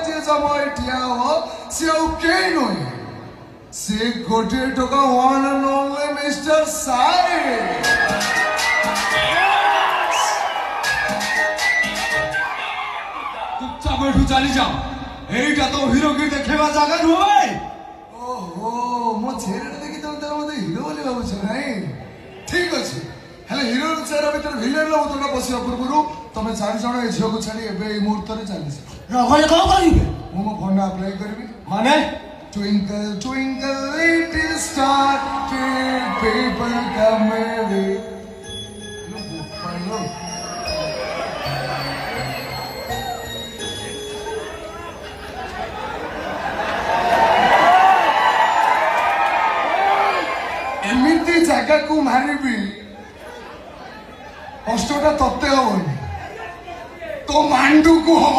যে সময় ঠিয়া হব সে ଆଉ କେହି ନୁହେଁ ସେ ଗୋଟିଏ ଟୋକା one and only mister Sai চুপচাপ এঠু চালি যাও এইটা তো হিরোকে দেখেবা জায়গা নয় ଓହୋ ମୋ ଚେହେରାଟା ଦେଖି ତମେ ତାର ମତେ ହିରୋ ବୋଲି ଭାବୁଛ ନାଇଁ ଠିକ ଅଛି ହେଲେ ହିରୋ ଚେହେରା ଭିତରେ ଭିଲେନ ରହୁଥିଲା ବସିବା ପୂର୍ବରୁ ତମେ 4 ଜଣ ଏ ଝିଅକୁ ଛାଡି ଏବେ ଏଇ ମୁହୂର୍ତ୍ତରେ ଚାଲିଛ ରହଲେ କଣ କରିବେ ମୁଁ ମୋ ଫୋନରେ ଆପ୍ଲାଏ କରିବି ମାନେ Twinkle, twinkle, little star, people come away. ଏମିତି ଜାଗାକୁ ମାରିବି କଷ୍ଟଟା ତତେ ହବନି ତୋ ମାଣ୍ଡୁକୁ ହବ